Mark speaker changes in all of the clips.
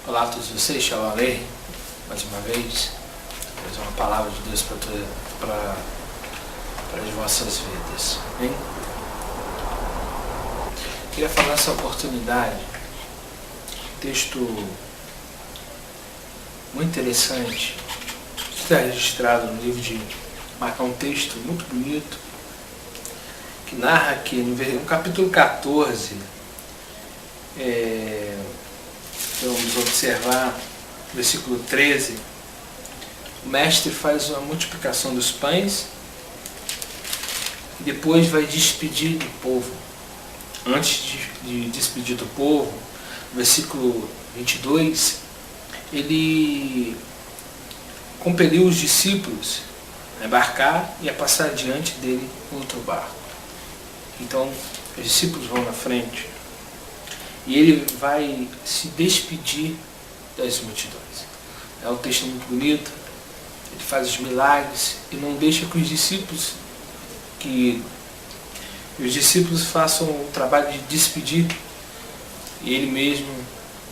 Speaker 1: Olá a todos vocês, Shalom Aleichem, mais uma vez, trazer uma palavra de Deus para as vossas vidas. Hein? Queria falar nessa oportunidade, texto muito interessante, que está registrado no livro de Marcos, um texto muito bonito, que narra que no capítulo 14, vamos observar no versículo 13, o mestre faz uma multiplicação dos pães e depois vai despedir do povo. Antes de despedir do povo, no versículo 22, ele compeliu os discípulos a embarcar e a passar diante dele em outro barco. Então, os discípulos vão na frente e ele vai se despedir das multidões. É um texto muito bonito, ele faz os milagres e não deixa que os discípulos façam o trabalho de despedir, e ele mesmo,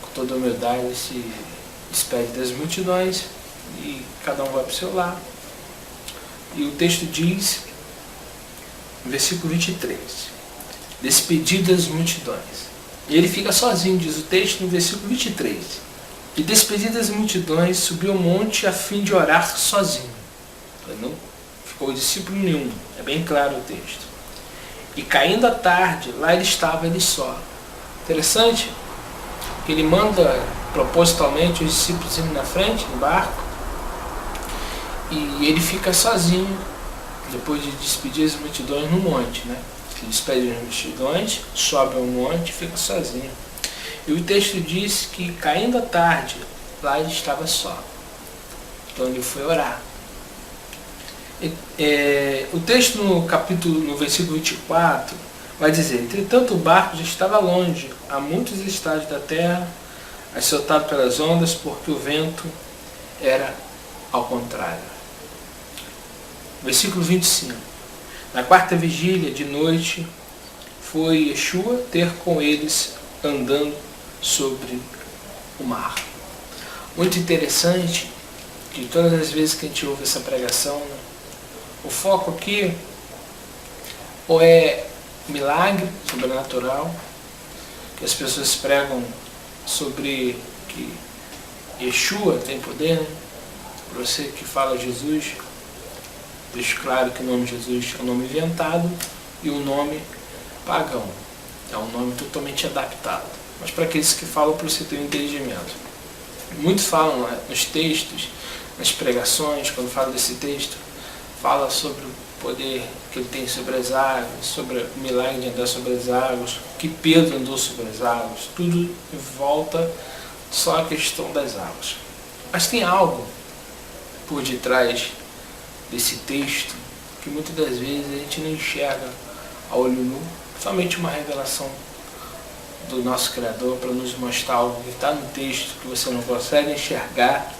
Speaker 1: com toda humildade, se despede das multidões e cada um vai para o seu lado. E o texto diz, no versículo 23, despedidas das multidões. E ele fica sozinho, diz o texto no versículo 23. E despedidas das multidões, subiu ao monte a fim de orar sozinho. Não ficou discípulo nenhum, é bem claro o texto. E caindo a tarde, lá ele estava, ele só. Interessante que ele manda propositalmente os discípulos irem na frente, no barco, e ele fica sozinho, depois de despedir as multidões no monte, né? Ele despede as multidões, sobe ao monte e fica sozinho. E o texto diz que caindo a tarde, lá ele estava só. Então ele foi orar. O texto no versículo 24 vai dizer: entretanto o barco já estava longe, a muitos estádios da terra, açoitado pelas ondas, porque o vento era ao contrário. Versículo 25. Na quarta vigília de noite, foi Yeshua ter com eles andando sobre o mar. Muito interessante que todas as vezes que a gente ouve essa pregação, né, o foco aqui ou é milagre sobrenatural, que as pessoas pregam sobre que Yeshua tem poder, né? Para você que fala Jesus, deixo claro que o nome Jesus é um nome inventado e um nome pagão. É um nome totalmente adaptado. Mas para aqueles que falam, para você ter um entendimento. Muitos falam, né, nos textos, nas pregações, quando falam desse texto, fala sobre o poder que ele tem sobre as águas, sobre o milagre de andar sobre as águas, que Pedro andou sobre as águas, tudo em volta só a questão das águas. Mas tem algo por detrás desse texto que muitas das vezes a gente não enxerga a olho nu, somente uma revelação do nosso Criador para nos mostrar algo que está no texto que você não consegue enxergar,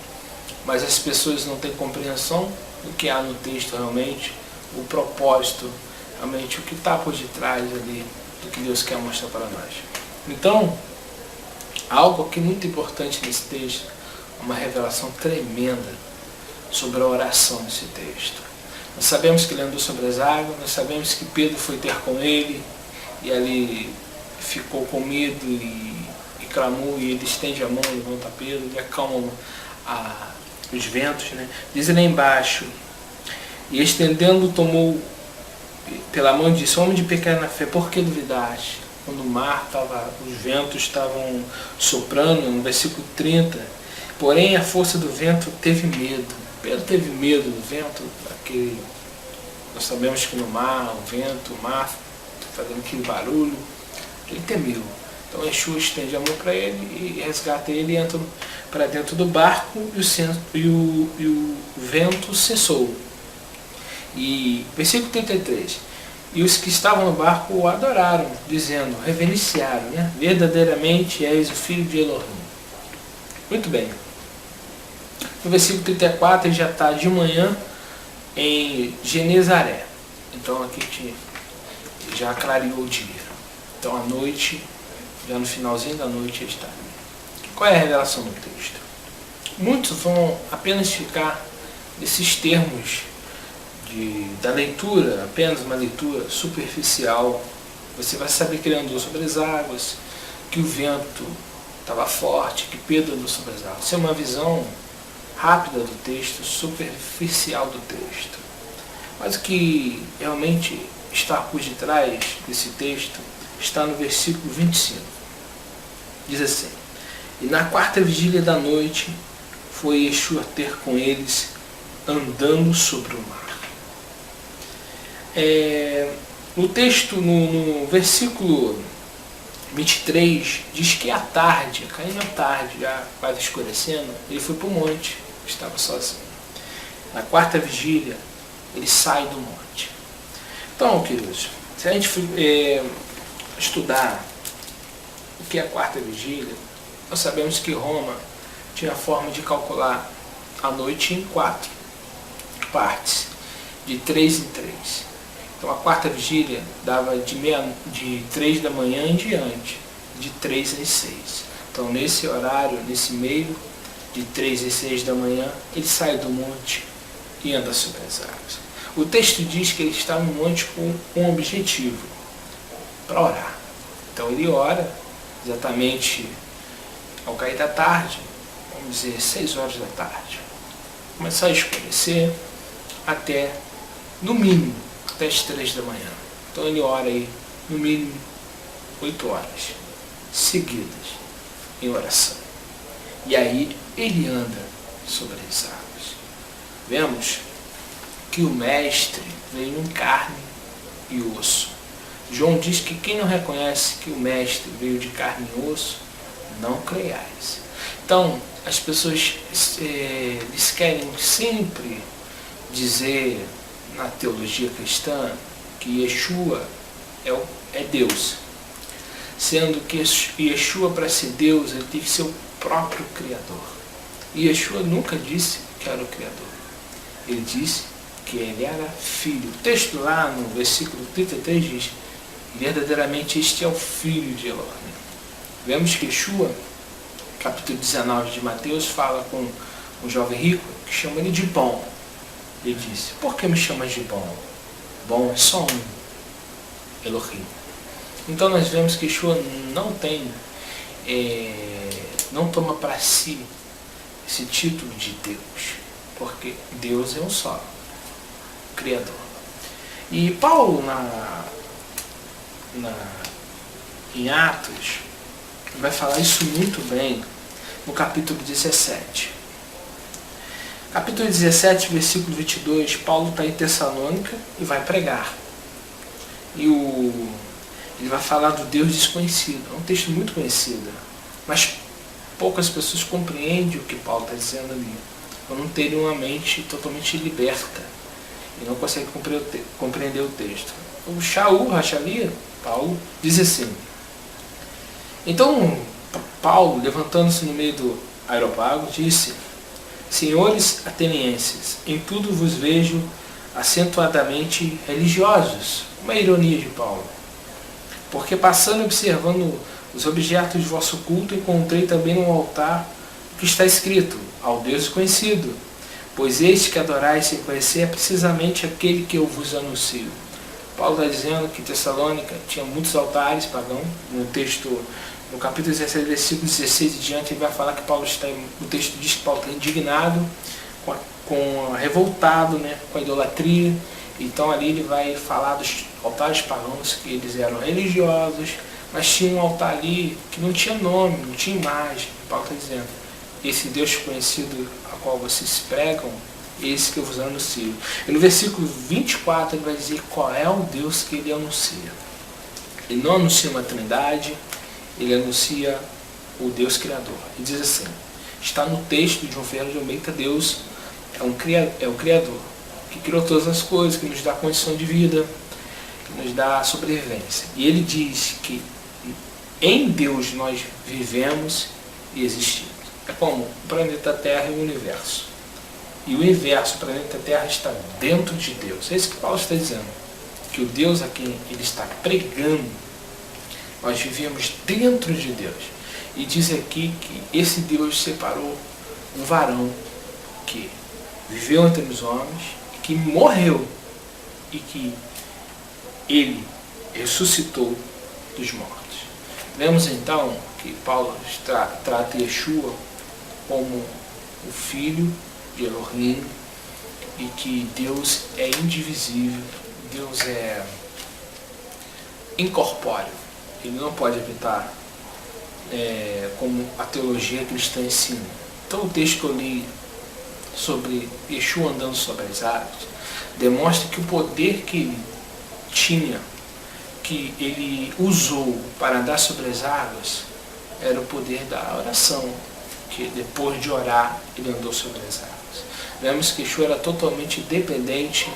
Speaker 1: mas as pessoas não têm compreensão do que há no texto realmente, o propósito, realmente o que está por detrás ali do que Deus quer mostrar para nós. Então, algo que é muito importante nesse texto, uma revelação tremenda sobre a oração nesse texto. Nós sabemos que ele andou sobre as águas, nós sabemos que Pedro foi ter com ele, e ali ficou com medo e clamou, e ele estende a mão, levanta Pedro, ele acalma os ventos, né? Diz lá embaixo, e estendendo tomou pela mão e disse: homem de pequena fé, por que duvidaste? Quando o mar estava, os ventos estavam soprando, no versículo 30, porém a força do vento teve medo. Pedro teve medo do vento, porque nós sabemos que no mar, o mar fazendo aquele barulho, ele temeu. Então Yeshua estende a mão para ele e resgata ele e entra para dentro do barco e o vento cessou. E versículo 33, e os que estavam no barco o adoraram, dizendo, reverenciaram, né? Verdadeiramente és o Filho de Elohim. Muito bem. No versículo 34 ele já está de manhã em Genezaré. Então aqui já clareou o dia. Então à noite, já no finalzinho da noite ele está. Qual é a revelação do texto? Muitos vão apenas ficar nesses termos da leitura, apenas uma leitura superficial. Você vai saber que ele andou sobre as águas, que o vento estava forte, que Pedro andou sobre as águas. Isso é uma visão rápida do texto, superficial do texto. Mas o que realmente está por detrás desse texto está no versículo 25. Diz assim: e na quarta vigília da noite foi Yeshua ter com eles, andando sobre o mar. No texto, no versículo 23, diz que à tarde, caindo à tarde, já quase escurecendo, ele foi para o monte, estava sozinho. Na quarta vigília, ele sai do monte. Então, queridos, se a gente estudar o que é a quarta vigília, nós sabemos que Roma tinha a forma de calcular a noite em 4 partes, de 3 em 3. Então a quarta vigília dava de 3 da manhã em diante, de 3 às 6. Então nesse horário, nesse meio, de 3 às 6 da manhã, ele sai do monte e anda sobre as águas. O texto diz que ele está no monte com um objetivo, para orar. Então ele ora exatamente ao cair da tarde, vamos dizer 6 horas da tarde. Começar a escurecer até, no mínimo, até as 3 da manhã. Então ele ora aí, no mínimo, 8 horas seguidas em oração. E aí ele anda sobre as águas. Vemos que o Mestre veio em carne e osso. João diz que quem não reconhece que o Mestre veio de carne e osso, não creiais. Então, as pessoas eles querem sempre dizer na teologia cristã que Yeshua é Deus, sendo que Yeshua, para ser Deus, ele tem que ser o próprio Criador. E Yeshua nunca disse que era o Criador, ele disse que ele era Filho. O texto lá no versículo 33 diz: verdadeiramente este é o Filho de Elohim. Vemos que Yeshua, capítulo 19 de Mateus, fala com um jovem rico que chama ele de bom. Ele disse: por que me chamas de bom? Bom é só um, Elohim. Então nós vemos que Yeshua não toma para si esse título de Deus, porque Deus é um só, o Criador. E Paulo, em Atos, vai falar isso muito bem no capítulo 17. Capítulo 17, versículo 22, Paulo está em Tessalônica e vai pregar. E ele vai falar do Deus desconhecido. É um texto muito conhecido, mas poucas pessoas compreendem o que Paulo está dizendo ali, por não terem uma mente totalmente liberta e não conseguem compreender o texto. O Shaul Rachalia, Paulo, diz assim: então Paulo, levantando-se no meio do aeropago, disse: senhores atenienses, em tudo vos vejo acentuadamente religiosos. Uma ironia de Paulo. Porque passando e observando os objetos de vosso culto, encontrei também no altar o que está escrito: ao Deus desconhecido. Pois este que adorais sem conhecer é precisamente aquele que eu vos anuncio. Paulo está dizendo que Tessalônica tinha muitos altares pagãos. No texto, no capítulo 17, versículo 16 e diante, ele vai falar que o texto diz que Paulo está indignado, revoltado, com a idolatria. Então ali ele vai falar dos altares pagãos, que eles eram religiosos, mas tinha um altar ali que não tinha nome, não tinha imagem. Paulo está dizendo: esse Deus conhecido a qual vocês pregam, esse que eu vos anuncio. E no versículo 24 ele vai dizer qual é o Deus que ele anuncia. Ele não anuncia uma trindade, ele anuncia o Deus Criador. Ele diz assim, está no texto de João Ferreira de Almeida: Deus é o Criador, que criou todas as coisas, que nos dá condição de vida, que nos dá sobrevivência. E ele diz que em Deus nós vivemos e existimos. É como o planeta Terra e o universo. E o universo, o planeta Terra, está dentro de Deus. É isso que Paulo está dizendo. Que o Deus a quem ele está pregando, nós vivemos dentro de Deus. E diz aqui que esse Deus separou um varão que viveu entre os homens, que morreu e que ele ressuscitou dos mortos. Vemos então que Paulo trata Yeshua como o filho de Elohim e que Deus é indivisível, Deus é incorpóreo, ele não pode habitar como a teologia cristã ensina. Então o texto que eu li sobre Yeshua andando sobre as águas demonstra que o poder que ele tinha, que ele usou para andar sobre as águas, era o poder da oração, que depois de orar ele andou sobre as águas. Vemos que Yeshua era totalmente dependente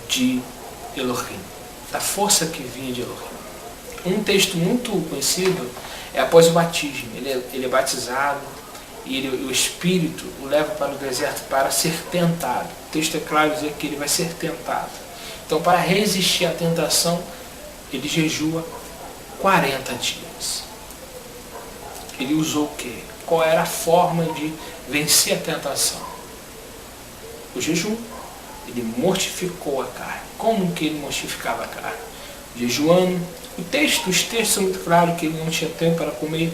Speaker 1: de Elohim, da força que vinha de Elohim. Um texto muito conhecido é após o batismo. Ele é batizado e o Espírito o leva para o deserto para ser tentado. O texto é claro dizer que ele vai ser tentado. Então, para resistir à tentação, ele jejua 40 dias. Ele usou o quê? Qual era a forma de vencer a tentação? O jejum. Ele mortificou a carne. Como que ele mortificava a carne? Jejuando. Os textos são muito claros que ele não tinha tempo para comer,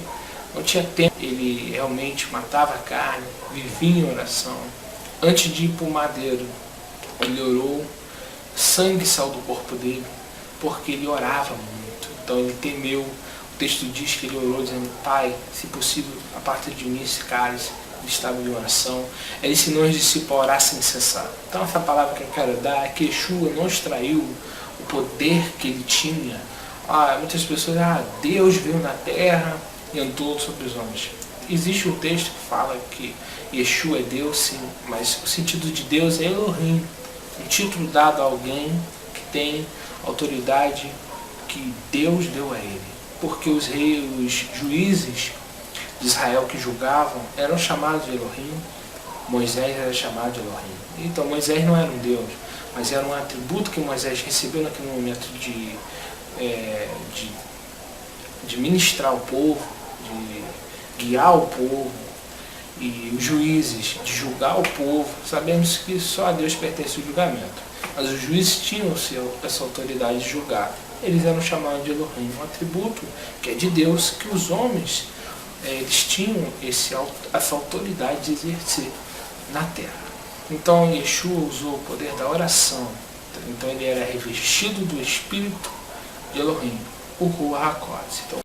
Speaker 1: não tinha tempo. Ele realmente matava a carne, vivia em oração. Antes de ir para o madeiro, ele orou, sangue saiu do corpo dele, porque ele orava muito. Então ele temeu. O texto diz que ele orou dizendo: Pai, se possível, aparta de mim esse cálice. Ele estava em oração. Ele ensinou os discípulos a orar sem cessar. Então essa palavra que eu quero dar é que Yeshua não extraiu o poder que ele tinha. Muitas pessoas, Deus veio na terra e andou sobre os homens. Existe um texto que fala que Yeshua é Deus, sim, mas o sentido de Deus é Elohim, um título dado a alguém que tem autoridade que Deus deu a ele. Porque os juízes de Israel que julgavam eram chamados de Elohim, Moisés era chamado de Elohim. Então Moisés não era um Deus, mas era um atributo que Moisés recebeu naquele momento de ministrar o povo, de guiar o povo, e os juízes de julgar o povo. Sabemos que só a Deus pertence o julgamento, mas os juízes tinham essa autoridade de julgar. Eles eram chamados de Elohim, um atributo que é de Deus, que os homens eles tinham essa autoridade de exercer na terra. Então Yeshua usou o poder da oração. Então ele era revestido do Espírito de Elohim, o Ruach HaKodesh. Então,